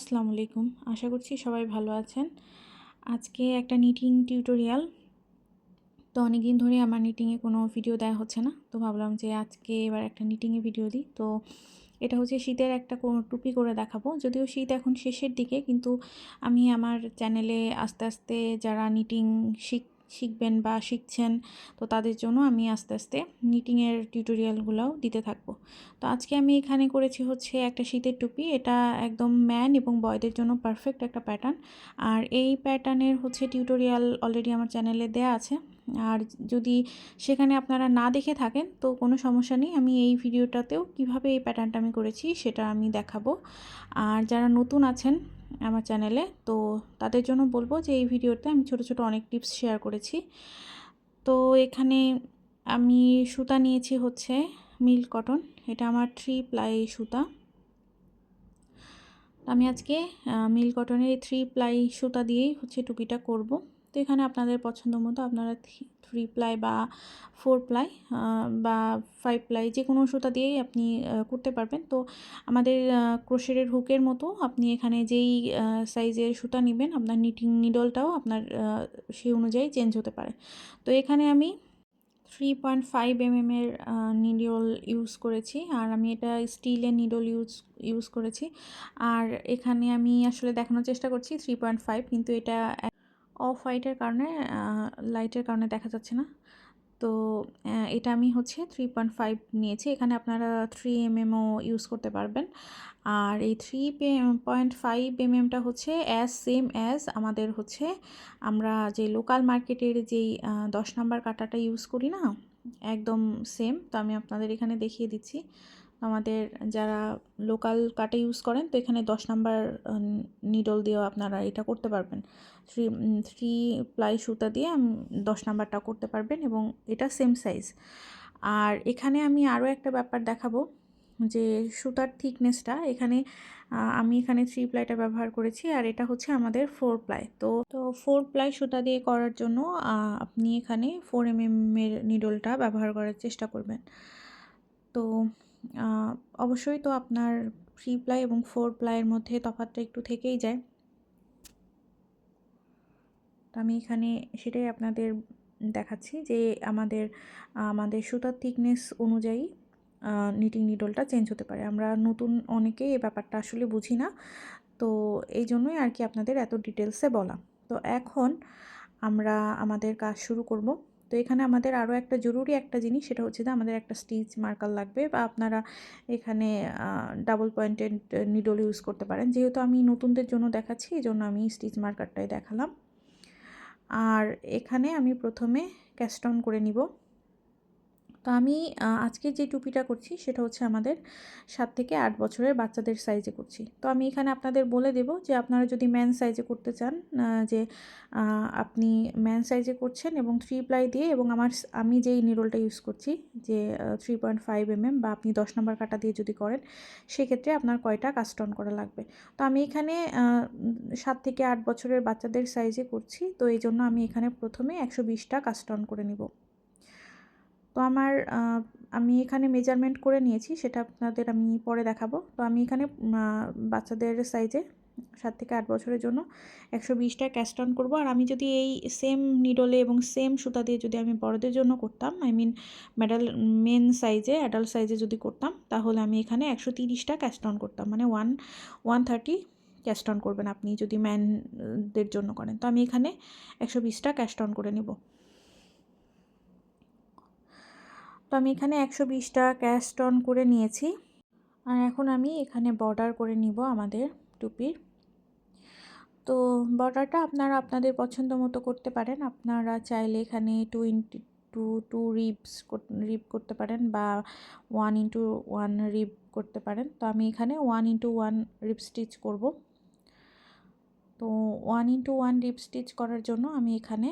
আসসালামু আলাইকুম। আশা করছি সবাই ভালো আছেন। আজকে একটা নিটিং টিউটোরিয়াল। তো অনেকদিন ধরে আমার নিটিংয়ে কোনো ভিডিও দেওয়া হচ্ছে না। তো ভাবলাম যে আজকে এবার একটা নিটিংয়ে ভিডিও দিই। তো এটা হচ্ছে শীতের একটা টুপি করে দেখাবো। যদিও শীত এখন শেষের দিকে, কিন্তু আমি আমার চ্যানেলে আস্তে আস্তে যারা নিটিং শিখবেন বা শিখছেন, তো তাদের জন্য আমি আস্তে আস্তে নিটিংয়ের টিউটোরিয়ালগুলোও দিতে থাকবো। তো আজকে আমি এখানে করেছি হচ্ছে একটা শীতের টুপি। এটা একদম ম্যান এবং বয়দের জন্য পারফেক্ট একটা প্যাটার্ন। আর এই প্যাটার্নের হচ্ছে টিউটোরিয়াল অলরেডি আমার চ্যানেলে দেয়া আছে। আর যদি সেখানে আপনারা না দেখে থাকেন তো কোনো সমস্যা নেই, আমি এই ভিডিওটাতেও কিভাবে এই প্যাটার্নটা আমি করেছি সেটা আমি দেখাবো। আর যারা নতুন আছেন আমার চ্যানেলে, তো তাদের জন্য বলবো যে এই ভিডিওতে আমি ছোট ছোট অনেক টিপস শেয়ার করেছি। তো এখানে আমি সুতা নিয়েছি হচ্ছে মিল্ক কটন। এটা আমার 3 প্লাই সুতা। আমি আজকে মিল্ক কটনের এই 3 প্লাই সুতা দিয়েই হচ্ছে টুপিটা করব। তো এখানে আপনাদের পছন্দ মতো আপনারা 3 প্লাই বা 4 প্লাই বা 5 প্লাই যে কোনো সুতা দিয়েই আপনি করতে পারবেন। তো আমাদের ক্রোশেটের হুকের মতো আপনি এখানে যেই সাইজের সুতা নেবেন, আপনার নিটিং নিডলটাও আপনার সেই অনুযায়ী চেঞ্জ হতে পারে। তো এখানে আমি 3.5 এর নিডল ইউজ করেছি, আর আমি এটা স্টিলের নিডল ইউজ করেছি। আর এখানে আমি আসলে দেখানোর চেষ্টা করছি 3.5, কিন্তু এটা অফ হোয়াইটের কারণে লাইটের কারণে দেখা যাচ্ছে না। তো এটা আমি হচ্ছে 3.5 নিয়েছি। এখানে আপনারা 3 ও ইউজ করতে পারবেন। আর এই 3.5 টা হচ্ছে সেম অ্যাজ আমাদের হচ্ছে আমরা যে লোকাল মার্কেটের যেই 10 নাম্বার কাঁটাটা ইউজ করি না, একদম সেম। তো আমি আপনাদের এখানে দেখিয়ে দিচ্ছি। আমাদের যারা লোকাল কাটা ইউজ করেন, তো এখানে 10 নাম্বার নিডল দিয়েও আপনারা এটা করতে পারবেন। থ্রি প্লাই সুতা দিয়ে 10 নাম্বারটা করতে পারবেন, এবং এটা সেম সাইজ। আর এখানে আমি আরও একটা ব্যাপার দেখাবো, যে সুতার থিকনেসটা। এখানে আমি এখানে 3 প্লাইটা ব্যবহার করেছি, আর এটা হচ্ছে আমাদের 4 প্লাই। তো 4 প্লাই সুতা দিয়ে করার জন্য আপনি এখানে 4 এর নিডলটা ব্যবহার করার চেষ্টা করবেন। তো অবশ্যই তো আপনার 3 প্লাই এবং 4 প্লাইয়ের মধ্যে তফাৎটা একটু থেকেই যায়। তো আমি এখানে সেটাই আপনাদের দেখাচ্ছি যে আমাদের সুতার থিকনেস অনুযায়ী নিটিং নিডলটা চেঞ্জ হতে পারে। আমরা নতুন অনেকেই এই ব্যাপারটা আসলে বুঝি না। তো এই জন্যই আর কি আপনাদের এত ডিটেলসে বলা। তো এখন আমরা আমাদের কাজ শুরু করব। তো এখানে আমাদের আরও একটা জরুরি একটা জিনিস, সেটা হচ্ছে যে আমাদের একটা স্টিচ মার্কার লাগবে, বা আপনারা এখানে ডাবল পয়েন্টেড নিডল ইউজ করতে পারেন। যেহেতু আমি নতুনদের জন্য দেখাচ্ছি, এই জন্য আমি স্টিচ মার্কারটাই দেখালাম। আর এখানে আমি প্রথমে ক্যাস্ট অন করে নিব। তো আমি আজকে যে টুপিটা করছি সেটা হচ্ছে আমাদের 7 থেকে 8 বছরের বাচ্চাদের সাইজে করছি। তো আমি এখানে আপনাদের বলে দেব যে আপনারা যদি ম্যান সাইজে করতে চান, যে আপনি ম্যান সাইজে করছেন এবং 3 প্লাই দিয়ে, এবং আমি যেই নিডলটা ইউজ করছি যে 3.5 বা আপনি 10 নম্বর কাটা দিয়ে যদি করেন, সেক্ষেত্রে আপনার কয়টা কাস্ট অন করা লাগবে। তো আমি এখানে 7 থেকে 8 বছরের বাচ্চাদের সাইজে করছি। তো এই জন্য আমি এখানে প্রথমে 120টা কাস্ট অন করে নিব। তো আমি এখানে মেজারমেন্ট করে নিয়েছি, সেটা আপনাদের আমি পরে দেখাবো। তো আমি এখানে বাচ্চাদের সাইজে 7 থেকে 8 বছরের জন্য 120টা ক্যাস্ট অন করবো। আর আমি যদি এই সেম নিডলে এবং সেম সুতা দিয়ে যদি আমি বড়দের জন্য করতাম, মেন সাইজে অ্যাডাল্ট সাইজে যদি করতাম, তাহলে আমি এখানে 130টা ক্যাস্ট অন করতাম, মানে 130 ক্যাস্ট অন করবেন আপনি যদি ম্যানদের জন্য করেন। তো আমি এখানে 120টা ক্যাস্ট অন করে নেব। তো আমি এখানে 120টা ক্যাস্ট অন করে নিয়েছি। আর এখন আমি এখানে বর্ডার করে নিব আমাদের টুপির। তো বর্ডারটা আপনারা আপনাদের পছন্দ মতো করতে পারেন। আপনারা চাইলে এখানে 2 রিব করতে পারেন, বা 1 রিব করতে পারেন। তো আমি এখানে 1 রিব স্টিচ করব। তো 1 রিব স্টিচ করার জন্য আমি এখানে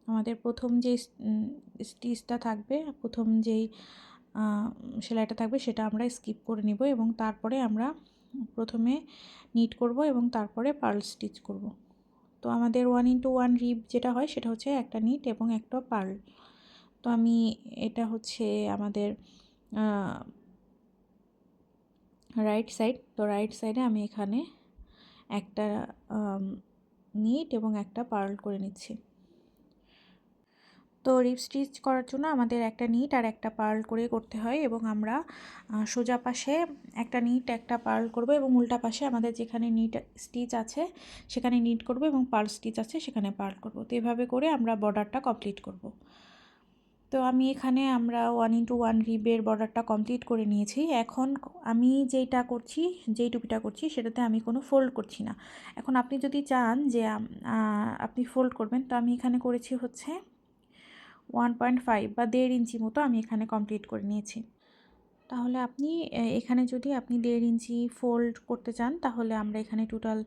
আমাদের প্রথম যে স্টিচটা থাকবে, প্রথম যেই সেলাইটা থাকবে, সেটা আমরা স্কিপ করে নিব, এবং তারপরে আমরা প্রথমে নিট করব এবং তারপরে পার্ল স্টিচ করব। তো আমাদের 1 রিব যেটা হয় সেটা হচ্ছে একটা নিট এবং একটা পার্ল। তো আমি এটা হচ্ছে আমাদের রাইট সাইড। তো রাইট সাইডে আমি এখানে একটা নিট এবং একটা পার্ল করে নিচ্ছি। তো রিপ স্টিচ করার জন্য আমাদের একটা নিট আর একটা পার্ল করে করতে হয়, এবং আমরা সোজা পাশে একটা নিট একটা পার্ল করব এবং উল্টা পাশে আমাদের যেখানে নিট স্টিচ আছে সেখানে নিট করব এবং পার্ল স্টিচ আছে সেখানে পার্ল করব। তো এভাবে করে আমরা বর্ডারটা কমপ্লিট করব। তো আমি এখানে আমরা 1x1 রিবের বর্ডারটা কমপ্লিট করে নিয়েছি। এখন আমি যেই টুপিটা করছি সেটাতে আমি কোনো ফোল্ড করছি না। এখন আপনি যদি চান যে আপনি ফোল্ড করবেন, তো আমি এখানে করেছি হচ্ছে 1.5 বা 1.5 ইঞ্চি মতো আমি এখানে কমপ্লিট করে নিয়েছি। তাহলে আপনি এখানে যদি আপনি 1.5 ইঞ্চি ফোল্ড করতে চান তাহলে আমরা এখানে টোটাল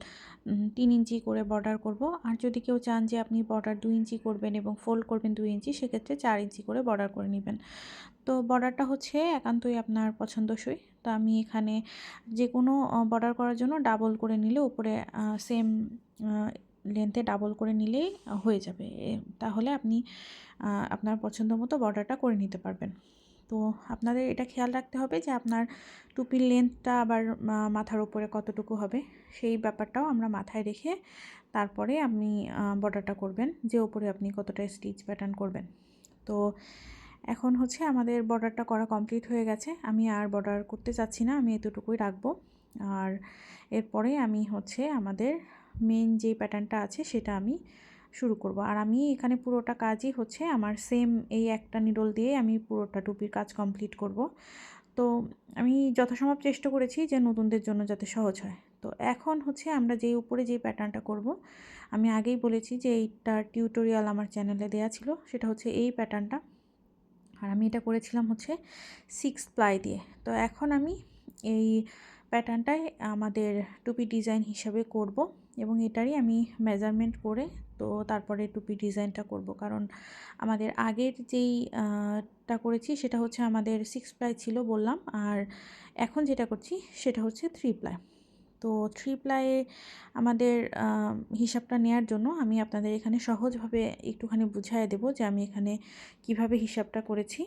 3 ইঞ্চি করে বর্ডার করব। আর যদি কেউ চান যে আপনি বর্ডার 2 ইঞ্চি করবেন এবং ফোল্ড করবেন 2 ইঞ্চি, সেক্ষেত্রে 4 ইঞ্চি করে বর্ডার করে নেবেন। তো বর্ডারটা হচ্ছে একান্তই আপনার পছন্দসই। তো আমি এখানে যে কোনো বর্ডার করার জন্য ডাবল করে নিলে উপরে সেম লেন্থে ডাবল করে নিলেই হয়ে যাবে। তাহলে আপনি আপনার পছন্দ মতো বর্ডারটা করে নিতে পারবেন। তো আপনাদের এটা খেয়াল রাখতে হবে যে আপনার টুপির লেন্থটা আবার মাথার উপরে কতটুকু হবে, সেই ব্যাপারটাও আমরা মাথায় রেখে তারপরে আপনি বর্ডারটা করবেন, যে উপরে আপনি কতটা স্টিচ প্যাটার্ন করবেন। তো এখন হচ্ছে আমাদের বর্ডারটা করা কমপ্লিট হয়ে গেছে। আমি আর বর্ডার করতে চাচ্ছি না, আমি এতটুকুই রাখবো। আর এরপরে আমি হচ্ছে আমাদের মেন যে প্যাটার্নটা আছে সেটা আমি শুরু করব। আর আমি এখানে পুরোটা কাজই হচ্ছে আমার সেম এই একটা নিডল দিয়ে আমি পুরোটা টুপির কাজ কমপ্লিট করব। তো আমি যথাসম্ভব চেষ্টা করেছি যে নতুনদের জন্য যাতে সহজ হয়। তো এখন হচ্ছে আমরা যেই উপরে যেই প্যাটার্নটা করব, আমি আগেই বলেছি যে এইটার টিউটোরিয়াল আমার চ্যানেলে দেওয়া ছিল, সেটা হচ্ছে এই প্যাটার্নটা। আর আমি এটা করেছিলাম হচ্ছে 6 প্লাই দিয়ে। তো এখন আমি এই প্যাটার্নটাই আমাদের টুপি ডিজাইন হিসাবে করব এবং এটারই আমি মেজারমেন্ট করে তো তারপরে টুপি ডিজাইনটা করব। কারণ আমাদের আগের যেই টা করেছি সেটা হচ্ছে আমাদের 6 প্লাই ছিল বললাম, আর এখন যেটা করছি সেটা হচ্ছে 3 প্লাই। তো 3 প্লাইয়ে আমাদের হিসাবটা নেয়ার জন্য আমি আপনাদের এখানে সহজভাবে একটুখানি বুঝিয়ে দেব যে আমি এখানে কিভাবে হিসাবটা করেছি।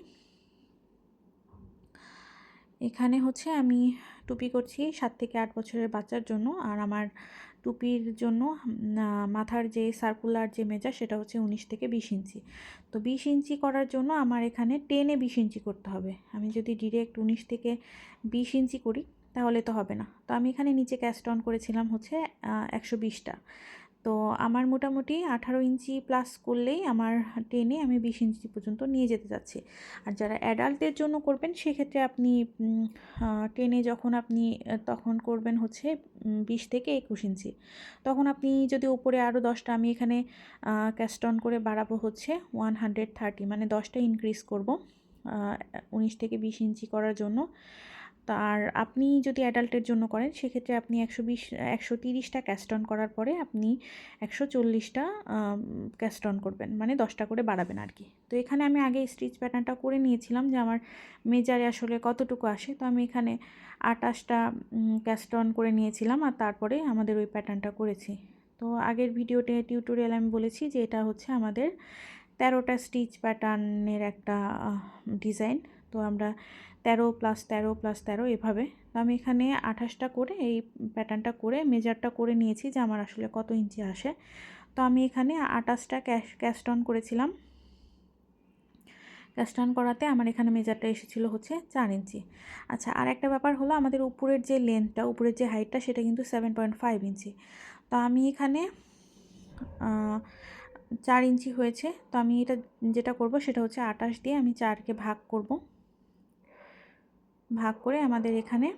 এখানে হচ্ছে আমি টুপি করছি 7 থেকে 8 বছরের বাচ্চার জন্য, আর আমার টুপির জন্য মাথার যে সার্কুলার যে মেজার সেটা হচ্ছে 19 থেকে 20 ইঞ্চি। তো 20 ইঞ্চি করার জন্য আমার এখানে টেনে 20 ইঞ্চি করতে হবে। আমি যদি ডিরেক্ট 19 থেকে 20 ইঞ্চি করি তাহলে তো হবে না। তো আমি এখানে নিচে ক্যাস্ট অন করেছিলাম হচ্ছে 120টা। তো আমার মোটামুটি 18 ইঞ্চি প্লাস করলেই আমার টেনে আমি 20 ইঞ্চি পর্যন্ত নিয়ে যেতে চাচ্ছি। আর যারা অ্যাডাল্টদের জন্য করবেন সেক্ষেত্রে আপনি টেনে যখন আপনি তখন করবেন হচ্ছে 20 থেকে 21 ইঞ্চি। তখন আপনি যদি উপরে আরও 10টা, আমি এখানে ক্যাস্ট অন করে বাড়াবো হচ্ছে 130, মানে 10টা ইনক্রিজ করব 19 থেকে 20 ইঞ্চি করার জন্য। আর আপনি যদি অ্যাডাল্টের জন্য করেন সেক্ষেত্রে আপনি 130টা ক্যাস্ট অন করার পরে আপনি 140টা ক্যাস্ট অন করবেন, মানে 10টা করে বাড়াবেন আর কি। তো এখানে আমি আগে স্টিচ প্যাটার্নটা করে নিয়েছিলাম যে আমার মেজারে আসলে কতটুকু আসে। তো আমি এখানে 28টা ক্যাস্ট অন করে নিয়েছিলাম আর তারপরে আমাদের ওই প্যাটার্নটা করেছি। তো আগের টিউটোরিয়াল আমি বলেছি যে এটা হচ্ছে আমাদের 13টা স্টিচ প্যাটার্নের একটা ডিজাইন। তো আমরা 13 + 13 + 13 এভাবে। তো আমি এখানে 28টা করে এই প্যাটার্নটা করে মেজারটা করে নিয়েছি যে আমার আসলে কত ইঞ্চি আসে। তো আমি এখানে 28টা ক্যাস্ট অন করেছিলাম। ক্যাস্ট অন করাতে আমার এখানে মেজারটা এসেছিলো হচ্ছে 4 ইঞ্চি। আচ্ছা, আর একটা ব্যাপার হলো আমাদের উপরের যে লেন্থটা, উপরের যে হাইটটা সেটা কিন্তু 7.5 ইঞ্চি। তো আমি এখানে 4 ইঞ্চি হয়েছে। তো আমি এটা যেটা করব সেটা হচ্ছে 28 দিয়ে আমি 4কে ভাগ করব। ভাগ করে আমাদের এখানে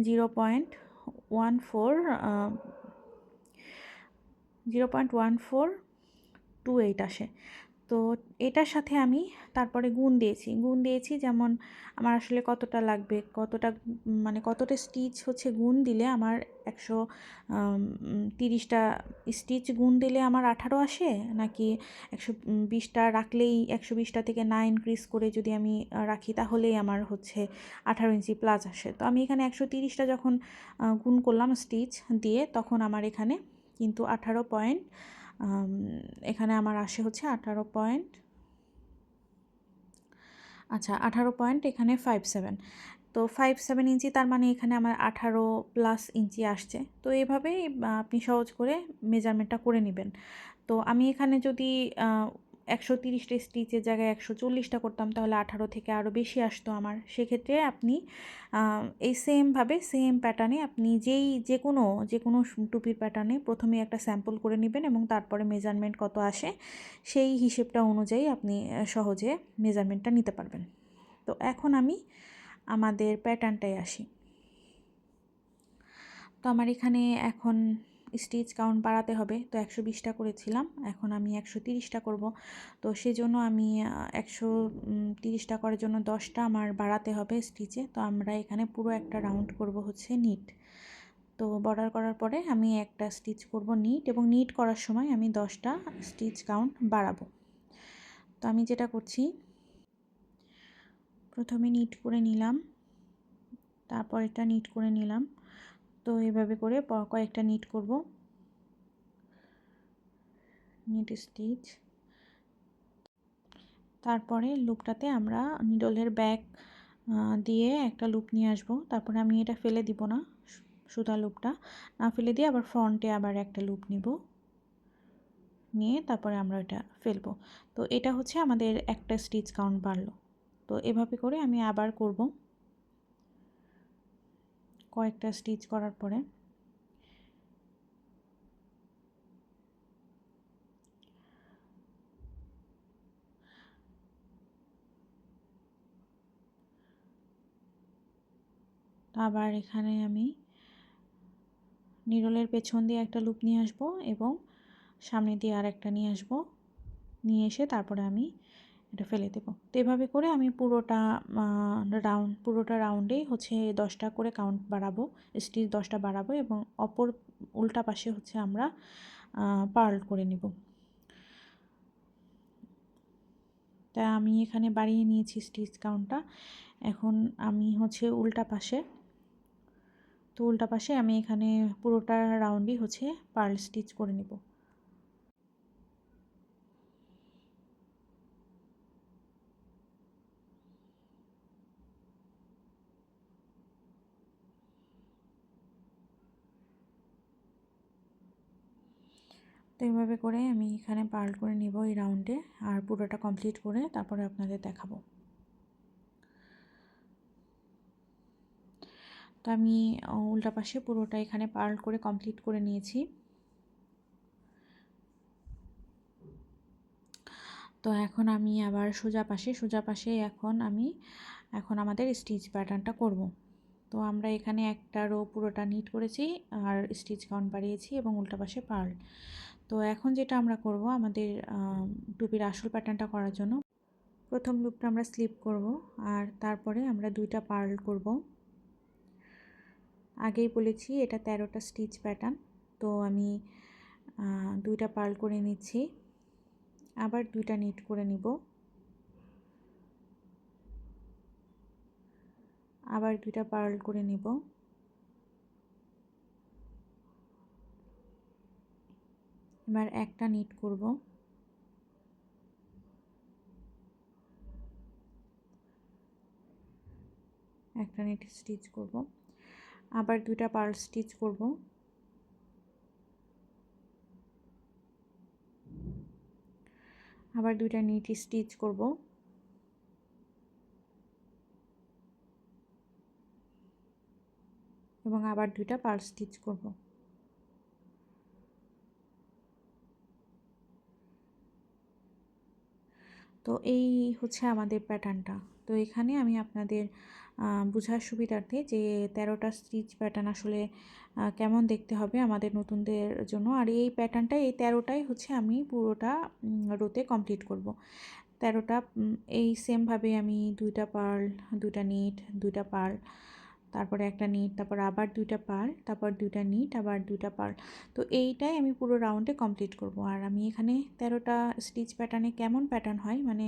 0.1428 আসে। তো এটার সাথে আমি তারপরে গুণ দিয়েছি যেমন আমার আসলে কতটা লাগবে, মানে কতটা স্টিচ হচ্ছে গুণ দিলে আমার 130টা স্টিচ গুণ দিলে আমার 18 আসে, নাকি 120টা রাখলেই 120টা থেকে 9 ইনক্রিজ করে যদি আমি রাখি তাহলেই আমার হচ্ছে 18 ইঞ্চি প্লাস আসে। তো আমি এখানে 130টা যখন গুণ করলাম স্টিচ দিয়ে তখন আমার এখানে কিন্তু 18 পয়েন্ট, এখানে আমার আসে হচ্ছে 18 পয়েন্ট, আচ্ছা 18 পয়েন্ট এখানে 57। তো 5-7 ইঞ্চি, তার মানে এখানে আমার 18+ ইঞ্চি আসছে। তো এভাবেই আপনি সহজ করে মেজারমেন্টটা করে নেবেন। তো আমি এখানে যদি 130টা স্টিচের জায়গায় 140টা করতাম, তাহলে 18 থেকে আরও বেশি আসতো আমার। সেক্ষেত্রে আপনি এই সেমভাবে সেম প্যাটার্নে আপনি যে কোনো টুপির প্যাটার্নে প্রথমে একটা স্যাম্পল করে নেবেন এবং তারপরে মেজারমেন্ট কত আসে সেই হিসেবটা অনুযায়ী আপনি সহজে মেজারমেন্টটা নিতে পারবেন। তো এখন আমি আমাদের প্যাটার্নটায় আসি। তো আমার এখানে এখন স্টিচ কাউন্ট বাড়াতে হবে। তো 120টা করেছিলাম, এখন আমি 130টা করব। তো সেজন্য আমি 130টা করার জন্য 10টা আমার বাড়াতে হবে স্টিচে। তো আমরা এখানে পুরো একটা রাউন্ড করব হচ্ছে নিট। তো বর্ডার করার পরে আমি একটা স্টিচ করব নিট, এবং নিট করার সময় আমি 10টা স্টিচ কাউন্ট বাড়াবো। তো আমি যেটা করছি, প্রথমে নিট করে নিলাম, তারপর এটা নিট করে নিলাম। তো এভাবে করে কয়েকটা নিট করব, নিট স্টিচ। তারপরে লুপটাতে আমরা নিডলের ব্যাক দিয়ে একটা লুপ নিয়ে আসব। তারপরে আমি এটা ফেলে দিব না, সুতা লুপটা না ফেলে দিয়ে আবার ফ্রন্টে আবার একটা লুপ নিব, নিয়ে তারপরে আমরা এটা ফেলবো। তো এটা হচ্ছে আমাদের একটা স্টিচ কাউন্ট বাড়লো। তো এভাবে করে আমি আবার করব, কয়েকটা স্টিচ করার পরে। আবার এখানে আমি নিডলের পেছন দিয়ে একটা লুপ নিয়ে আসব এবং সামনে দিয়ে আর একটা নিয়ে আসব, নিয়ে এসে তারপরে আমি এটা ফেলে দেব। তো এভাবে করে আমি পুরোটা রাউন্ডেই হচ্ছে 10টা করে কাউন্ট বাড়াবো, স্টিচ 10টা বাড়াবো, এবং অপর উল্টা পাশে হচ্ছে আমরা পার্ল করে নেব। তা আমি এখানে বাড়িয়ে নিয়েছি স্টিচ কাউন্টটা। এখন আমি হচ্ছে উল্টা পাশে, তো উল্টা পাশে আমি এখানে পুরোটা রাউন্ডই হচ্ছে পার্ল স্টিচ করে নেব। তো এইভাবে করে আমি এখানে পার্ল করে নেব এই রাউন্ডে, আর পুরোটা কমপ্লিট করে তারপরে আপনাদের দেখাবো। তো আমি উল্টা পাশে পুরোটা এখানে পার্ল করে কমপ্লিট করে নিয়েছি। তো এখন আমি আবার সোজা পাশে এখন আমাদের স্টিচ প্যাটার্নটা করব। তো আমরা এখানে একটা রো পুরোটা নিট করেছি আর স্টিচ কাউন্ট বাড়িয়েছি এবং উল্টা পাশে পার্ল। তো এখন যেটা আমরা করব, আমাদের টুপির আসল প্যাটার্নটা করার জন্য প্রথম লুপটা আমরা স্লিপ করব, আর তারপরে আমরা 2টা পার্ল করব। আগেই বলেছি এটা 13টা স্টিচ প্যাটার্ন। তো আমি 2টা পার্ল করে নিচ্ছি, আবার 2টা নিট করে নিব, আবার 2টা পার্ল করে নিব, এবার একটা নিট করব, একটা নিট স্টিচ করব, আবার 2টা পার্ল স্টিচ করব, আবার 2টা নিট স্টিচ করব, এবং আবার 2টা পার্ল স্টিচ করব। তো এই হচ্ছে আমাদের প্যাটার্নটা। তো এখানে আমি আপনাদের বোঝার সুবিধার্থে যে 13টা স্টিচ প্যাটার্ন আসলে কেমন দেখতে হবে আমাদের নতুনদের জন্য, আর এই প্যাটার্নটাই, এই 13টাই হচ্ছে আমি পুরোটা রোতে কমপ্লিট করব। 13টা এই সেমভাবে আমি 2টা পার্ল, 2টা নিট, 2টা পার্ল, তারপরে একটা নিট, তারপর আবার 2টা পার্ল, তারপর 2টা নিট, আবার 2টা পার্ল। তো এইটাই আমি পুরো রাউন্ডে কমপ্লিট করব। আর আমি এখানে 13টা স্টিচ প্যাটার্নে কেমন প্যাটার্ন হয় মানে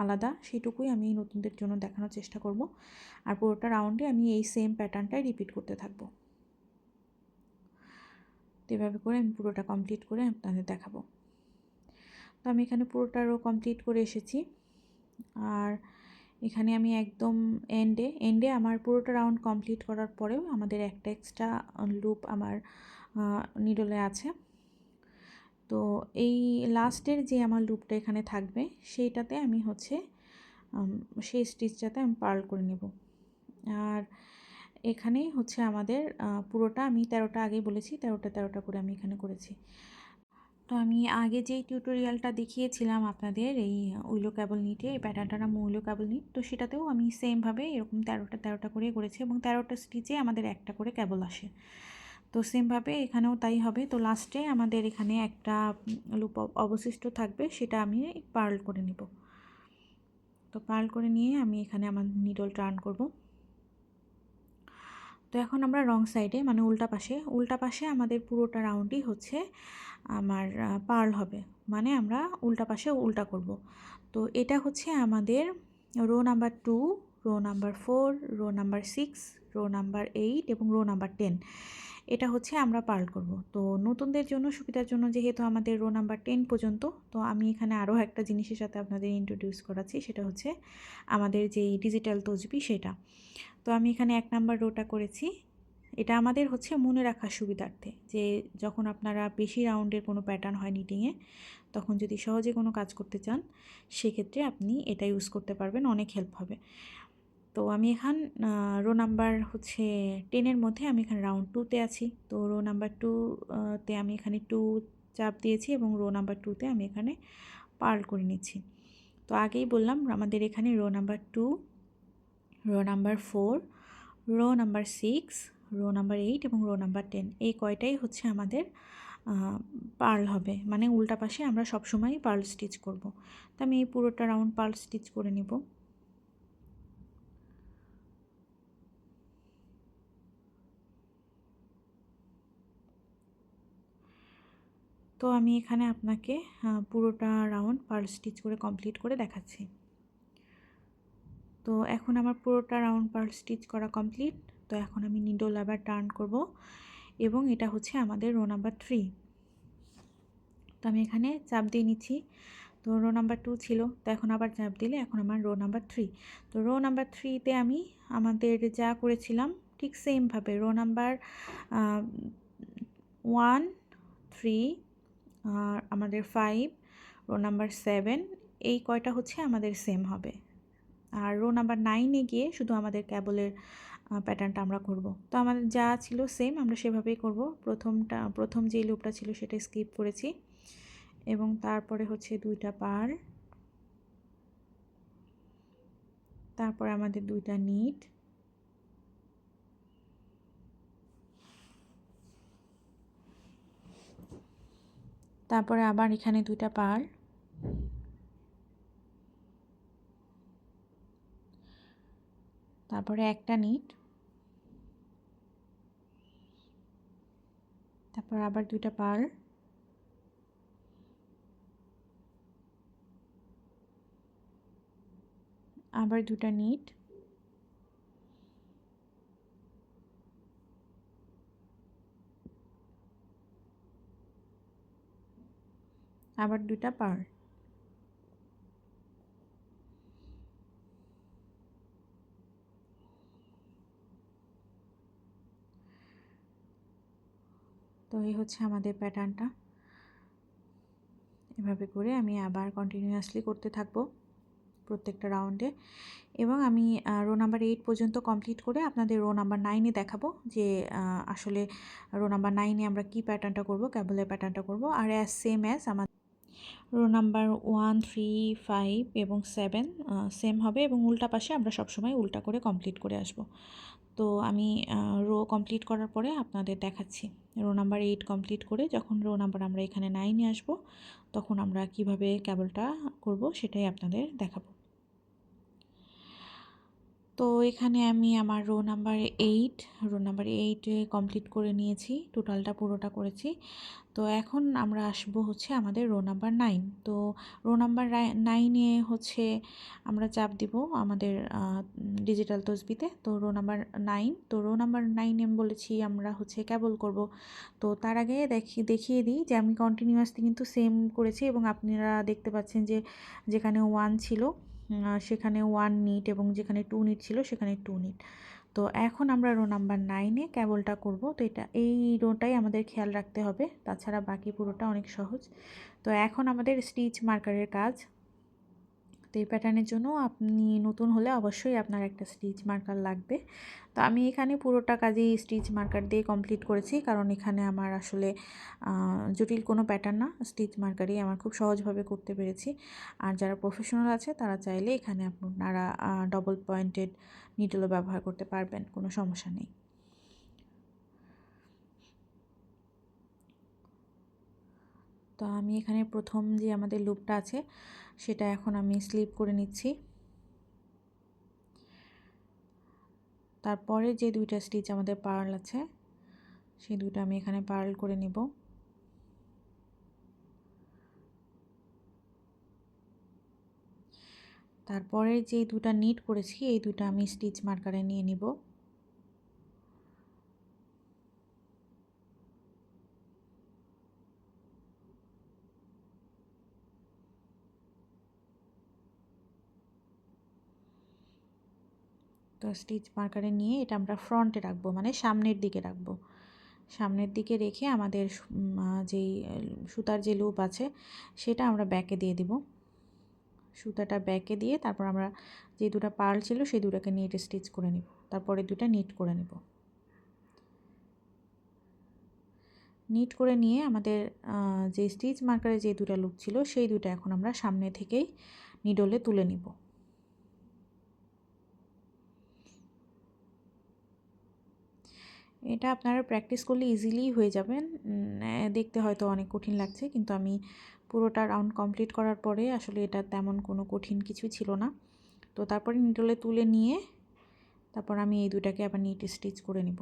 আলাদা, সেটুকুই আমি নতুনদের জন্য দেখানোর চেষ্টা করব। আর পুরোটা রাউন্ডে আমি এই সেম প্যাটার্নটাই রিপিট করতে থাকবো। তো এভাবে করে আমি পুরোটা কমপ্লিট করে আপনাদের দেখাবো। তো আমি এখানে পুরোটা রো কমপ্লিট করে এসেছি, আর এখানে আমি একদম এন্ডে আমার পুরোটা রাউন্ড কমপ্লিট করার পরেও আমাদের একটা এক্সট্রা লুপ আমার নিডলে আছে। তো এই লাস্টের যে আমার লুপটা এখানে থাকবে সেইটাতে আমি হচ্ছে সেই স্টিচটাতে আমি পার্ল করে নেব। আর এখানেই হচ্ছে আমাদের পুরোটা আমি 13টা আগেই বলেছি 13টা করে আমি এখানে করেছি। তো আমি আগে যেই টিউটোরিয়ালটা দেখিয়েছিলাম আপনাদের এই উইলো ক্যাবল নিটে, এই প্যাটার্নটার নাম উইলো ক্যাবল নিট, তো সেটাতেও আমি সেমভাবে এরকম 13টা করে করেছি এবং 13টা স্টিচে আমাদের একটা করে ক্যাবল আসে। তো সেমভাবে এখানেও তাই হবে। তো লাস্টে আমাদের এখানে একটা লুপ অবশিষ্ট থাকবে, সেটা আমি পার্ল করে নেব। তো পার্ল করে নিয়ে আমি এখানে আমার নিডল টার্ন করব। তো এখন আমরা রং সাইডে মানে উল্টা পাশে আমাদের পুরোটা রাউন্ডই হচ্ছে আমার পার্ল হবে, মানে আমরা উল্টা পাশে উল্টা করব। তো এটা হচ্ছে আমাদের rho number 2, rho number 4, rho number 6, rho number 8 এবং রো নাম্বার 10। এটা হচ্ছে আমরা পার্ল করব। তো নতুনদের জন্য সুবিধার জন্য যেহেতু আমাদের রো নাম্বার 10 পর্যন্ত, তো আমি এখানে আরও একটা জিনিসের সাথে আপনাদের ইন্ট্রোডিউস করাচ্ছি, সেটা হচ্ছে আমাদের যেই ডিজিটাল তসবি সেটা। তো আমি এখানে 1 নাম্বার রোটা করেছি। এটা আমাদের হচ্ছে মনে রাখার সুবিধার্থে, যে যখন আপনারা বেশি রাউন্ডের কোনো প্যাটার্ন হয় নিটিংয়ে, তখন যদি সহজে কোনো কাজ করতে চান সেক্ষেত্রে আপনি এটা ইউজ করতে পারবেন, অনেক হেল্প হবে। তো আমি এখন রো নাম্বার হচ্ছে 10-এর মধ্যে আমি এখানে রাউন্ড 2-তে আছি। তো রো নাম্বার 2-তে আমি এখানে 2 চাপ দিয়েছি এবং রো নাম্বার 2-তে আমি এখানে পার্ল করে নিচ্ছি। তো আগেই বললাম আমাদের এখানে rho number 2, rho number 4, rho number 6, rho number 8 এবং রো নাম্বার 10 এই কয়টাই হচ্ছে আমাদের পার্ল হবে, মানে উল্টা পাশে আমরা সবসময় পার্ল স্টিচ করব। তো আমি এই পুরোটা রাউন্ড পার্ল স্টিচ করে নিব। তো আমি এখানে আপনাকে পুরোটা রাউন্ড পার্ল স্টিচ করে কমপ্লিট করে দেখাচ্ছি। তো এখন আমার পুরোটা রাউন্ড পার্ল স্টিচ করা কমপ্লিট। তো এখন আমি নিডল আবার টার্ন করব এবং এটা হচ্ছে আমাদের রো নাম্বার 3। তো আমি এখানে চাপ দিয়ে নিচ্ছি। তো রো নাম্বার 2 ছিল, তো এখন আবার চাপ দিলে এখন আমার রো নাম্বার 3। তো রো নাম্বার 3-তে আমি আমাদের যা করেছিলাম ঠিক সেমভাবে রো নাম্বার 1, 3, আর আমাদের 5, রো নাম্বার 7 এই কয়টা হচ্ছে আমাদের সেম হবে। আর রো নাম্বার 9-এ গিয়ে শুধু আমাদের ক্যাবলের প্যাটার্নটা আমরা করব। তো আমাদের যা ছিল সেম আমরা সেভাবেই করব। প্রথম যেই লুপটা ছিল সেটা স্কিপ করেছি এবং তারপরে হচ্ছে 2টা পার্ল, তারপরে আমাদের 2টা নিট, তারপরে আবার এখানে 2টা পার্ল, তারপরে একটা নিট, তারপর আবার 2টা পার্ল, আবার 2টা নিট, আবার 2টা পার্ল। তো এই হচ্ছে আমাদের প্যাটার্নটা। এভাবে করে আমি আবার কন্টিনিউয়াসলি করতে থাকবো প্রত্যেকটা রাউন্ডে এবং আমি রো নাম্বার 8 পর্যন্ত কমপ্লিট করে আপনাদের রো নাম্বার 9-এ দেখাবো যে আসলে রো নাম্বার 9-এ আমরা কী প্যাটার্নটা করব, ক্যাবলের প্যাটার্নটা করব। আর সেম অ্যাজ আমার রো নাম্বার 1, 3, 5 এবং 7 সেম হবে এবং উল্টা পাশে আমরা সবসময় উল্টা করে কমপ্লিট করে আসব। তো আমি রো কমপ্লিট করার পরে আপনাদের দেখাচ্ছি। রো নাম্বার 8 কমপ্লিট করে যখন রো নাম্বার আমরা এখানে 9-এ আসব, তখন আমরা কিভাবে ক্যাবলটা করব সেটাই আপনাদের দেখাবো। তো এখানে আমি আমার রো নাম্বার 8 কমপ্লিট করে নিয়েছি, টোটালটা পুরোটা করেছি। তো এখন আমরা আসবো হচ্ছে আমাদের রো নাম্বার 9। তো রো নাম্বার 9-এ হচ্ছে আমরা চাপ দিব আমাদের ডিজিটাল তসবিতে। তো রো নাম্বার 9, তো রো নাম্বার 9-এ বলেছি আমরা হচ্ছে ক্যাবল করব। তো তার আগে দেখিয়ে দিই যে আমি কন্টিনিউয়াসলি কিন্তু সেম করেছি এবং আপনারা দেখতে পাচ্ছেন যে যেখানে 1 ছিল সেখানে 1 নিট এবং যেখানে 2 নিট ছিল সেখানে 2 নিট। তো এখন আমরা রো নাম্বার 9 এ কেবলটা করব। তো এই রোটাই আমাদের খেয়াল রাখতে হবে, তাছাড়া বাকি পুরোটা অনেক সহজ। তো এখন আমাদের স্টিচ মার্কারের কাজ। তো এই প্যাটার্নের জন্য আপনি নতুন হলে অবশ্যই আপনার একটা স্টিচ মার্কার লাগবে। তো আমি এখানে পুরোটা কাজেই স্টিচ মার্কার দিয়ে কমপ্লিট করেছি, কারণ এখানে আমার আসলে জটিল কোনো প্যাটার্ন না, স্টিচ মার্কারই আমার খুব সহজভাবে করতে পেরেছি। আর যারা প্রফেশনাল আছে তারা চাইলে এখানে আপনারা ডবল পয়েন্টেড নিডলও ব্যবহার করতে পারবেন, কোনো সমস্যা নেই। তো আমি এখানে প্রথম যে আমাদের লুপটা আছে সেটা এখন আমি স্লিপ করে নিচ্ছি। তারপরে যে দুইটা স্টিচ আমাদের পার্ল আছে সেই দুইটা আমি এখানে পার্ল করে নিব। তারপরে যে দুটা নিট করেছি এই দুটা আমি স্টিচ মার্কারে নিয়ে নিব। তো স্টিচ মার্কারে নিয়ে এটা আমরা ফ্রন্টে রাখবো, মানে সামনের দিকে রাখবো। সামনের দিকে রেখে আমাদের যেই সুতার যে লুপ আছে সেটা আমরা ব্যাকে দিয়ে দিব। সুতাটা ব্যাকে দিয়ে তারপর আমরা যে দুটো পার্ল ছিল সেই দুটোকে নিট স্টিচ করে নিব, তারপরে দুটো নিট করে নিব। নিট করে নিয়ে আমাদের যে স্টিচ মার্কারে যে দুটো লুপ ছিল সেই দুটো এখন আমরা সামনে থেকেই নিডলে তুলে নিব। এটা আপনারা প্র্যাকটিস করলে ইজিলি হয়ে যাবেন। দেখতে হয়তো অনেক কঠিন লাগছে, কিন্তু আমি পুরোটা রাউন্ড কমপ্লিট করার পরে আসলে এটা তেমন কোনো কঠিন কিছু ছিল না। তো তারপরে নিডলে তুলে নিয়ে তারপর আমি এই দুটাকে আবার নিট স্টিচ করে নিব।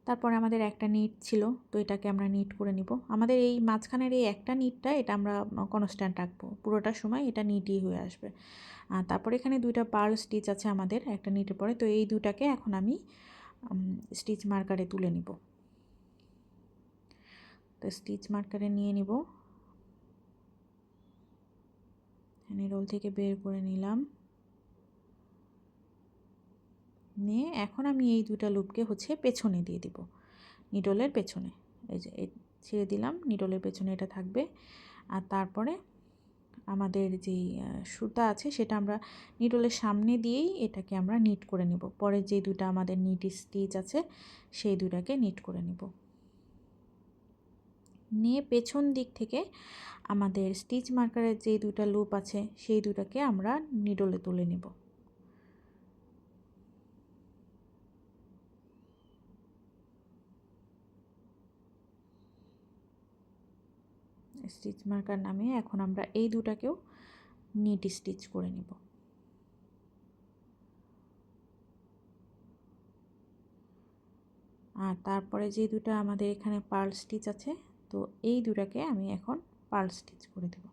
তারপরে আমাদের একটা নিট ছিল, তো এটাকে আমরা নিট করে নিব। আমাদের এই মাঝখানের এই একটা নিটটা এটা আমরা কনস্ট্যান্ট রাখবো, পুরোটা সময় এটা নিটই হয়ে আসবে। তারপরে এখানে দুইটা পার্ল স্টিচ আছে আমাদের একটা নিটের পরে, তো এই দুটাকে এখন আমি স্টিচ মার্কারে তুলে নিব। তো স্টিচ মার্কারে নিয়ে নিব, রোল থেকে বের করে নিলাম, নিয়ে এখন আমি এই দুটা লুপকে হচ্ছে পেছনে দিয়ে দিব, নিডলের পেছনে। এই যে ছেড়ে দিলাম, নিডলের পেছনে এটা থাকবে। আর তারপরে আমাদের যেই সুতা আছে সেটা আমরা নিডলের সামনে দিয়েই এটাকে আমরা নিট করে নেব। পরে যে দুটো আমাদের নিট স্টিচ আছে সেই দুটাকে নিট করে নেব, নিয়ে পেছন দিক থেকে আমাদের স্টিচ মার্কারের যে দুটো লুপ আছে সেই দুটাকে আমরা নিডলে তুলে নেব। স্টিচ মার্কার নামে এখন আমরা এই দুটাকেও নিট স্টিচ করে নেব। আর তারপরে যে দুটো আমাদের এখানে পার্ল স্টিচ আছে, তো এই দুটাকে আমি এখন পার্ল স্টিচ করে দেব।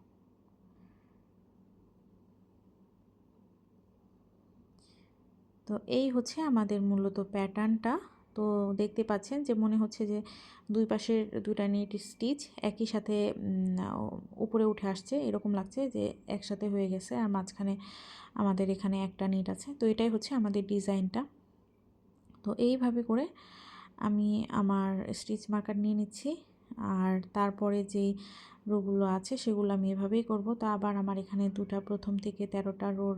তো এই হচ্ছে আমাদের মূলত প্যাটার্নটা। তো দেখতে পাচ্ছেন যে মনে হচ্ছে যে দুই পাশের দুটা নেট স্টিচ একই সাথে উপরে উঠে আসছে, এরকম লাগছে যে একসাথে হয়ে গেছে, আর মাঝখানে আমাদের এখানে একটা নেট আছে। তো এটাই হচ্ছে আমাদের ডিজাইনটা। তো এইভাবে করে আমি আমার স্টিচ মার্কার নিয়ে নিচ্ছি, আর তারপরে যেই রোগুলো আছে সেগুলো আমি এভাবেই করব। তো আবার আমার এখানে দুটা প্রথম থেকে 13টা রোর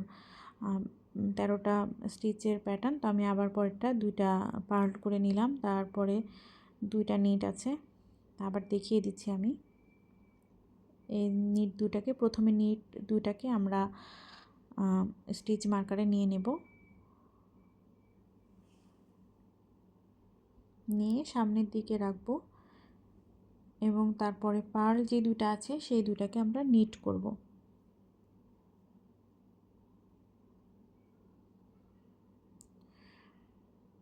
13টা স্টিচের প্যাটার্ন। তো আমি আবার পরেরটা দুইটা পার্ল করে নিলাম, তারপরে দুইটা নিট আছে, আবার দেখিয়ে দিচ্ছি আমি। এই নিট দুটাকে প্রথমে নিট দুটাকে আমরা স্টিচ মার্কারে নিয়ে নেব, নিয়ে সামনের দিকে রাখবো এবং তারপরে পার্ল যে দুটা আছে সেই দুটাকে আমরা নিট করব।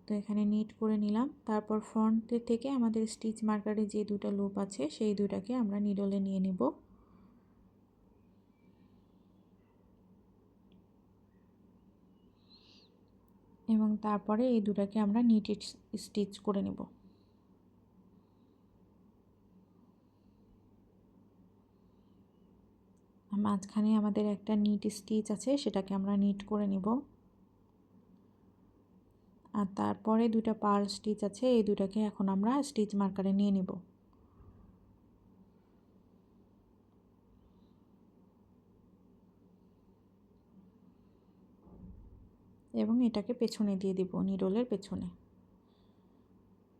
তো এখানে নিট করে নিলাম, তারপর ফ্রন্টে থেকে আমাদের স্টিচ মার্কারে যে দুটো লুপ আছে সেই দুটাকে আমরা নিডলে নিয়ে নেব এবং তারপরে এই দুটাকে আমরা নিট স্টিচ করে নেব। মাঝখানে আমাদের একটা নিট স্টিচ আছে, সেটাকে আমরা নিট করে নিব। আর তারপরে দুইটা পার্ল স্টিচ আছে, এই দুটাকে এখন আমরা স্টিচ মার্কারে নিয়ে নিব। এবং এটাকে পেছনে দিয়ে দিব, নিডলের পেছনে।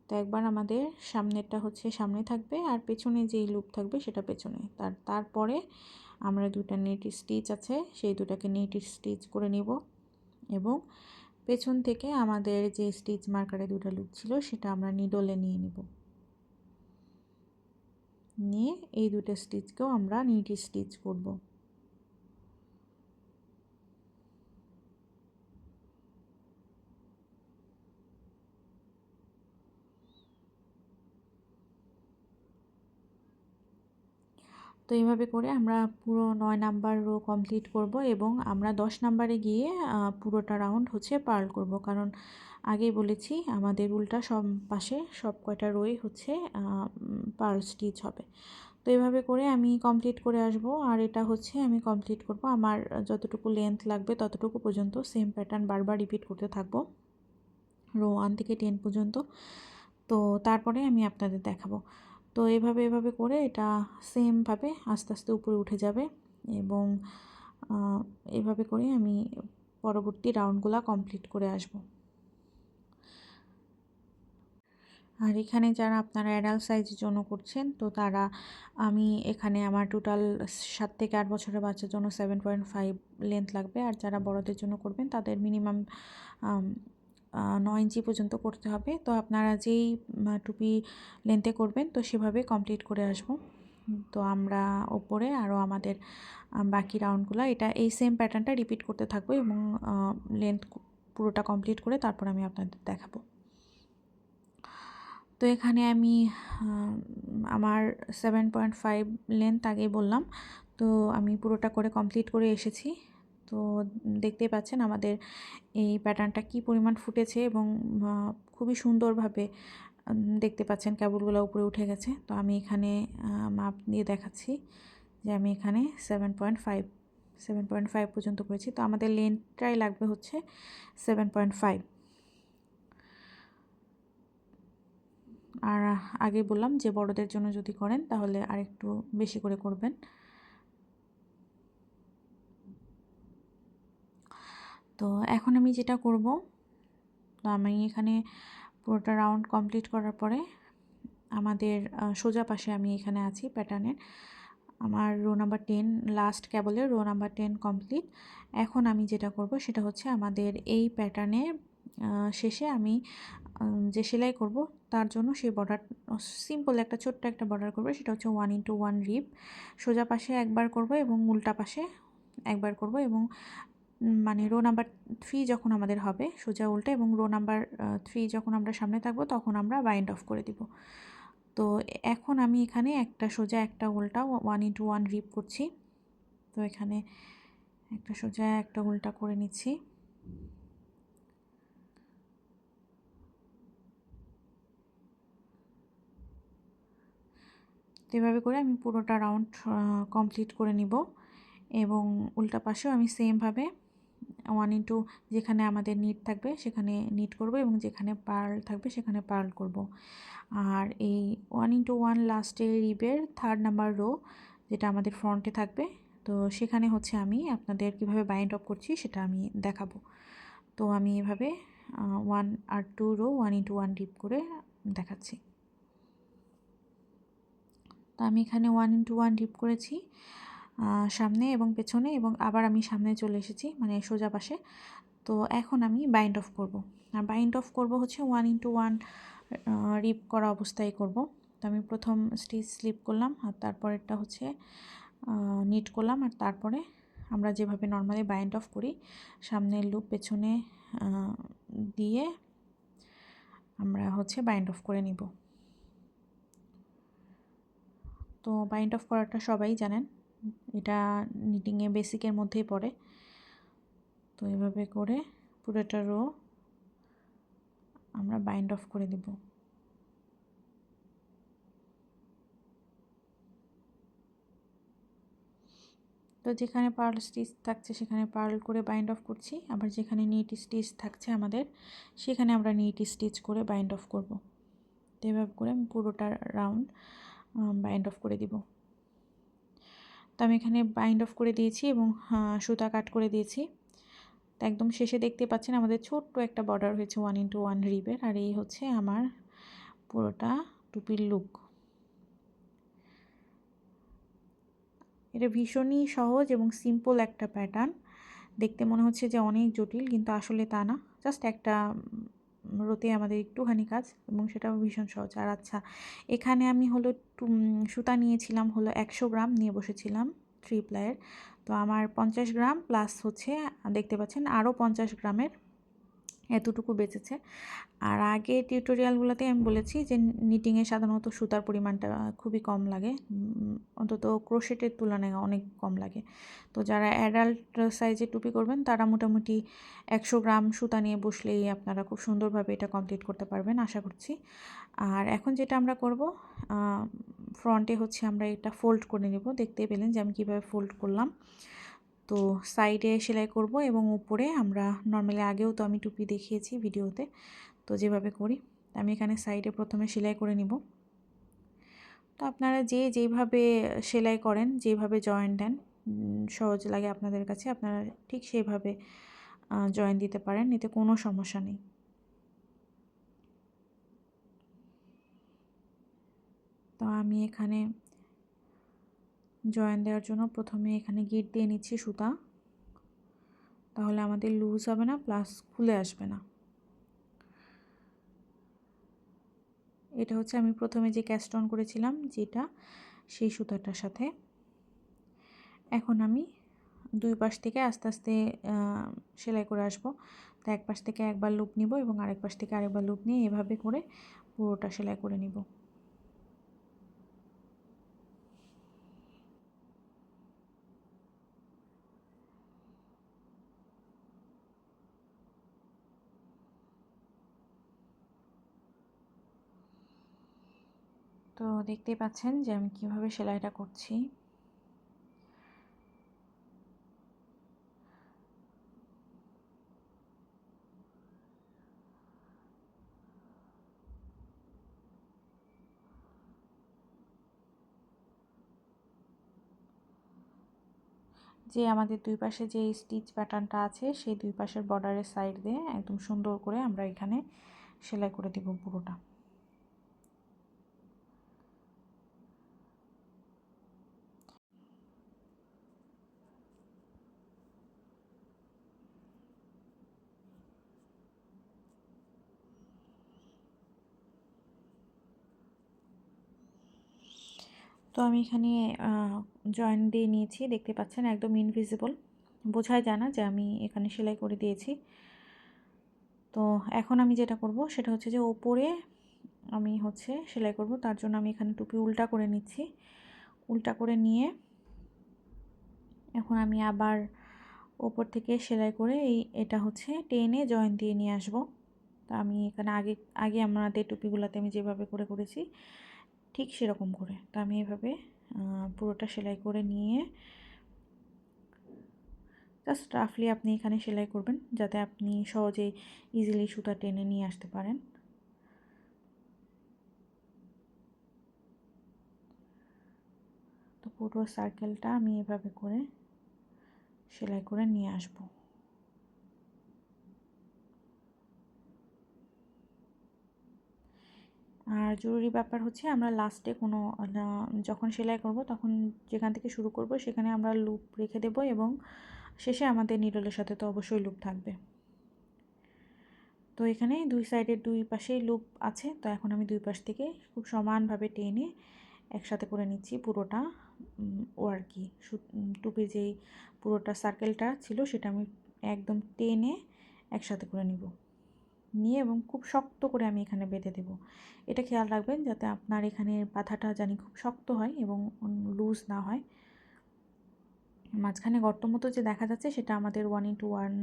তো একবার আমাদের সামনেরটা হচ্ছে সামনে থাকবে, আর পেছনে যেই লুপ থাকবে সেটা পেছনে। তারপরে আমরা দুটা নেট স্টিচ আছে, সেই দুটাকে নেট স্টিচ করে নিব এবং পেছন থেকে আমাদের যে স্টিচ মার্কারে দুটো লুপ ছিল সেটা আমরা নিডলে নিয়ে নিব। নিয়ে এই দুটো স্টিচকেও আমরা নেট স্টিচ করব। তো এইভাবে করে আমরা পুরো 9 নাম্বার রো কমপ্লিট করব এবং আমরা 10 নাম্বারে গিয়ে পুরোটা রাউন্ড হচ্ছে পার্ল করব, কারণ আগেই বলেছি আমাদের উল্টা সব পাশে সব কয়টা রোই হচ্ছে পার্ল স্টিচ হবে। তো এইভাবে করে আমি কমপ্লিট করে আসব। আর এটা হচ্ছে আমি কমপ্লিট করব, আমার যতটুকু লেন্থ লাগবে ততটুকু পর্যন্ত সেম প্যাটার্ন বারবার রিপিট করতে থাকবো রো 1 থেকে 10 পর্যন্ত। তো তারপরে আমি আপনাদের দেখাবো। তো এভাবে করে এটা সেমভাবে আস্তে আস্তে উপরে উঠে যাবে এবং এভাবে করে আমি পরবর্তী রাউন্ডগুলো কমপ্লিট করে আসব। আর এখানে যারা আপনারা অ্যাডাল্ট সাইজের জন্য করছেন, তো তারা আমি এখানে আমার টোটাল 7 থেকে 8 বছরের বাচ্চার জন্য 7.5 লেন্থ লাগবে। আর যারা বড়দের জন্য করবেন তাদের মিনিমাম 9 ইঞ্চি পর্যন্ত করতে হবে। তো আপনারা যেই টুপি লেন্থে করবেন তো সেভাবে কমপ্লিট করে আসব। তো আমরা ওপরে আরও আমাদের বাকি রাউন্ডগুলো এটা এই সেম প্যাটার্নটা রিপিট করতে থাকবো এবং লেন্থ পুরোটা কমপ্লিট করে তারপর আমি আপনাদের দেখাবো। তো এখানে আমি আমার 7.5 লেন্থ আগেই বললাম, তো আমি পুরোটা করে কমপ্লিট করে এসেছি। তো দেখতেই পাচ্ছেন আমাদের এই প্যাটার্নটা কি পরিমাণ ফুটেছে এবং খুবই সুন্দরভাবে দেখতে পাচ্ছেন কেবলগুলো উপরে উঠে গেছে। তো আমি এখানে মাপ দিয়ে দেখাচ্ছি যে আমি এখানে 7.5 পর্যন্ত করেছি। তো আমাদের লেন্থটাই লাগবে হচ্ছে 7.5। আর আগে বললাম যে বড়দের জন্য যদি করেন তাহলে আরেকটু বেশি করে করবেন। তো এখন আমি যেটা করব, তো আমি এখানে পুরোটা রাউন্ড কমপ্লিট করার পরে আমাদের সোজা পাশে আমি এখানে আছি প্যাটার্নের, আমার রো নাম্বার 10 লাস্ট কেবলের রো নাম্বার 10 কমপ্লিট। এখন আমি যেটা করব সেটা হচ্ছে আমাদের এই প্যাটার্নের শেষে আমি যে সেলাই করব তার জন্য সেই বর্ডার সিম্পল একটা ছোট্ট একটা বর্ডার করব, সেটা হচ্ছে 1x1 রিপ। সোজা পাশে একবার করব এবং উল্টা পাশে একবার করব এবং মানে রো নাম্বার 3 যখন আমাদের হবে সোজা উল্টা এবং রো নাম্বার 3 যখন আমরা সামনে থাকবো তখন আমরা বাইন্ড অফ করে দিব। তো এখন আমি এখানে একটা সোজা একটা উল্টা 1x1 রিপ করছি। তো এখানে একটা সোজা একটা উল্টা করে নিচ্ছি। তো এভাবে করে আমি পুরোটা রাউন্ড কমপ্লিট করে নিব এবং উল্টা পাশেও আমি সেমভাবে 1x যেখানে আমাদের নিট থাকবে সেখানে নিট করব এবং যেখানে পার্ল থাকবে সেখানে পার্ল করব। আর এই 1x1 লাস্টের রিবের 3rd নাম্বার রো যেটা আমাদের ফ্রন্টে থাকবে, তো সেখানে হচ্ছে আমি আপনাদের কিভাবে বাইন্ড অফ করছি সেটা আমি দেখাবো। তো আমি এভাবে 1 আর 2 রো 1x1 রিপ করে দেখাচ্ছি। তো আমি এখানে 1x1 রিপ করেছি সামনে এবং পেছনে এবং আবার আমি সামনে চলে এসেছি মানে সোজা পাশে। তো এখন আমি বাইন্ড অফ করব। আর বাইন্ড অফ করব হচ্ছে 1x1 রিপ করা অবস্থায় করব। তো আমি প্রথম স্টিচ স্লিপ করলাম আর তারপরেরটা হচ্ছে নিট করলাম আর তারপরে আমরা যেভাবে নর্মালি বাইন্ড অফ করি সামনের লুপ পেছনে দিয়ে আমরা হচ্ছে বাইন্ড অফ করে নিব। তো বাইন্ড অফ করাটা সবাই জানেন, এটা নিটিংয়ে বেসিকের মধ্যেই পড়ে। তো এভাবে করে পুরোটা রো আমরা বাইন্ড অফ করে দেব। তো যেখানে পার্ল স্টিচ থাকছে সেখানে পার্ল করে বাইন্ড অফ করছি, আবার যেখানে নিট স্টিচ থাকছে আমাদের সেখানে আমরা নিট স্টিচ করে বাইন্ড অফ করব। তো এভাবে করে আমি পুরোটা রাউন্ড বাইন্ড অফ করে দিব। তো আমি এখানে বাইন্ড অফ করে দিয়েছি এবং সুতা কাট করে দিয়েছি। তো একদম শেষে দেখতে পাচ্ছেন আমাদের ছোট্ট একটা বর্ডার হয়েছে 1x1 রিবের, আর এই হচ্ছে আমার পুরোটা টুপির লুক। এটা ভীষণই সহজ এবং সিম্পল একটা প্যাটার্ন। দেখতে মনে হচ্ছে যে অনেক জটিল, কিন্তু আসলে তা না। জাস্ট একটা রোতে আমাদের একটুখানি কাজ এবং সেটাও ভীষণ সহজ। আর আচ্ছা, এখানে আমি হলো সুতা নিয়েছিলাম হলো 100 গ্রাম নিয়ে বসেছিলাম 3 প্লাইয়ের। তো আমার 50 গ্রাম প্লাস হচ্ছে দেখতে পাচ্ছেন আরও 50 গ্রামের এতটুকু বেঁচেছে। আর আগে টিউটোরিয়ালগুলোতে আমি বলেছি যে নিটিংয়ে সাধারণত সুতার পরিমাণটা খুবই কম লাগে, অন্তত ক্রোশেটের তুলনায় অনেক কম লাগে। তো যারা অ্যাডাল্ট সাইজের টুপি করবেন তারা মোটামুটি 100 গ্রাম সুতা নিয়ে বসলেই আপনারা খুব সুন্দরভাবে এটা কমপ্লিট করতে পারবেন আশা করছি। আর এখন যেটা আমরা করব, ফ্রন্টে হচ্ছে আমরা এটা ফোল্ড করে নেব। দেখতেই পেলেন যে আমি কীভাবে ফোল্ড করলাম। তো সাইডে সেলাই করব এবং উপরে আমরা নর্মালি আগেও তো আমি টুপি দেখিয়েছি ভিডিওতে, তো যেভাবে করি আমি এখানে সাইডে প্রথমে সেলাই করে নিব। তো আপনারা যেভাবে সেলাই করেন, যেভাবে জয়েন দেন সহজ লাগে আপনাদের কাছে, আপনারা ঠিক সেভাবে জয়েন দিতে পারেন, এতে কোনো সমস্যা নেই। তো আমি এখানে জয়েন দেওয়ার জন্য প্রথমে এখানে গিট দিয়ে নিচ্ছি সুতা, তাহলে আমাদের লুজ হবে না প্লাস খুলে আসবে না। এটা হচ্ছে আমি প্রথমে যে ক্যাস্ট অন করেছিলাম যেটা, সেই সুতাটার সাথে। এখন আমি দুই পাশ থেকে আস্তে আস্তে সেলাই করে আসব। তো এক পাশ থেকে একবার লুপ নিব এবং আরেক পাশ থেকে আরেকবার লুপ নিয়ে এভাবে করে পুরোটা সেলাই করে নিব। তো দেখতেই পাচ্ছেন যে আমি কিভাবে সেলাইটা করছি। যে আমাদের দুই পাশে যে স্টিচ প্যাটার্নটা আছে সেই দুই পাশের বর্ডারের সাইড দিয়ে একদম সুন্দর করে আমরা এখানে সেলাই করে দেব পুরোটা। তো আমি এখানে জয়েন দিয়ে নিয়েছি, দেখতে পাচ্ছেন একদম ইনভিজিবল, বোঝাই যায় না যে আমি এখানে সেলাই করে দিয়েছি। তো এখন আমি যেটা করব সেটা হচ্ছে যে ওপরে আমি হচ্ছে সেলাই করব, তার জন্য আমি এখানে টুপি উল্টা করে নিচ্ছি। উল্টা করে নিয়ে এখন আমি আবার ওপর থেকে সেলাই করে এটা হচ্ছে টেনে জয়েন দিয়ে নিয়ে আসব। তো আমি এখানে আগে আগে আমাদের টুপিগুলোতে আমি যেভাবে করেছি ঠিক সেরকম করে, তো আমি এভাবে পুরোটা সেলাই করে নিয়ে জাস্ট রাফলি আপনি এখানে সেলাই করবেন যাতে আপনি সহজেই ইজিলি সুতা টেনে নিয়ে আসতে পারেন। তো পুরো সার্কেলটা আমি এভাবে করে সেলাই করে নিয়ে আসব। আর জরুরি ব্যাপার হচ্ছে আমরা লাস্টে কোনো যখন সেলাই করব তখন যেখান থেকে শুরু করব সেখানে আমরা লুপ রেখে দেব এবং শেষে আমাদের নিডলের সাথে তো অবশ্যই লুপ থাকবে। তো এখানে দুই সাইডের দুই পাশেই লুপ আছে, তো এখন আমি দুই পাশ থেকে খুব সমানভাবে টেনে একসাথে করে নিচ্ছি পুরোটা। ও আর কি টুপির যেই পুরোটা সার্কেলটা ছিল সেটা আমি একদম টেনে একসাথে করে নিব, নিয়ে এবং খুব শক্ত করে আমি এখানে বেঁধে দেব। এটা খেয়াল রাখবেন যাতে আপনার এখানে বাঁধাটা জানি খুব শক্ত হয় এবং লুজ না হয়। মাঝখানে গর্ত মতো যে দেখা যাচ্ছে সেটা আমাদের 1x1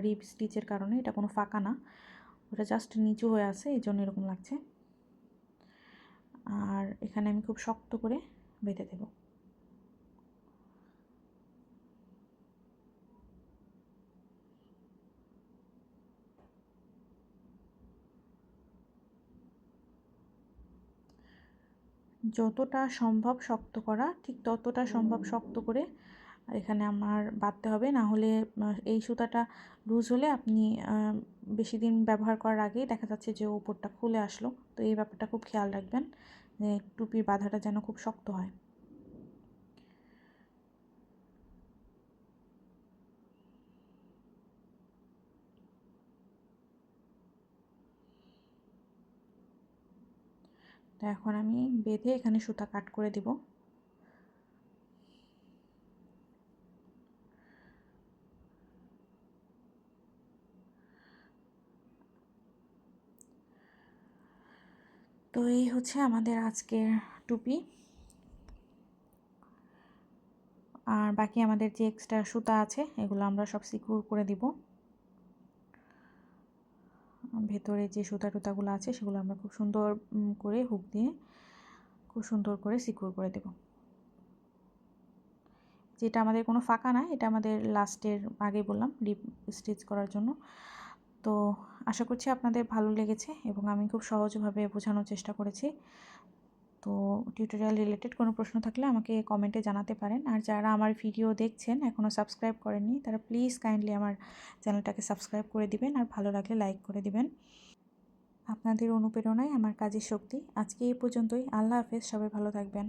রিব স্টিচের কারণে, এটা কোনো ফাঁকা না, ওটা জাস্ট নিচু হয়ে আছে এই জন্য এরকম লাগছে। আর এখানে আমি খুব শক্ত করে বেঁধে দেব। যতটা সম্ভব শক্ত করা, ঠিক ততটা সম্ভব শক্ত করে এখানে আমার বাঁধতে হবে। না হলে এই সুতাটা লুজ হলে আপনি বেশি দিন ব্যবহার করার আগেই দেখা যাচ্ছে যে উপরটা খুলে আসলো। তো এই ব্যাপারটা খুব খেয়াল রাখবেন যে টুপির বাঁধাটা যেন খুব শক্ত হয়। তো এখন আমি বেঁধে এখানে সুতা কাট করে দিব। তো এই হচ্ছে আমাদের আজকের টুপি। আর বাকি আমাদের যে এক্সট্রা সুতা আছে এগুলো আমরা সব সিকিউর করে দিব। ভেতরে যে সুতা টুতাগুলো আছে সেগুলো আমরা খুব সুন্দর করে হুক দিয়ে খুব সুন্দর করে সিকিউর করে দেব। যেটা আমাদের কোনো ফাঁকা না, এটা আমাদের লাস্টের আগে বললাম ডিপ স্টিচ করার জন্য। তো আশা করছি আপনাদের ভালো লেগেছে এবং আমি খুব সহজভাবে বোঝানোর চেষ্টা করেছি। তো টিউটোরিয়াল রিলেটেড কোনো প্রশ্ন থাকলে আমাকে কমেন্টে জানাতে পারেন। আর যারা আমার ভিডিও দেখছেন এখনও সাবস্ক্রাইব করেননি তারা প্লিজ কাইন্ডলি আমার চ্যানেলটাকে সাবস্ক্রাইব করে দিবেন, আর ভালো লাগলে লাইক করে দিবেন। আপনাদের অনুপ্রেরণাই আমার কাজের শক্তি। আজকে এই পর্যন্তই। আল্লাহ হাফেজ, সবাই ভালো থাকবেন।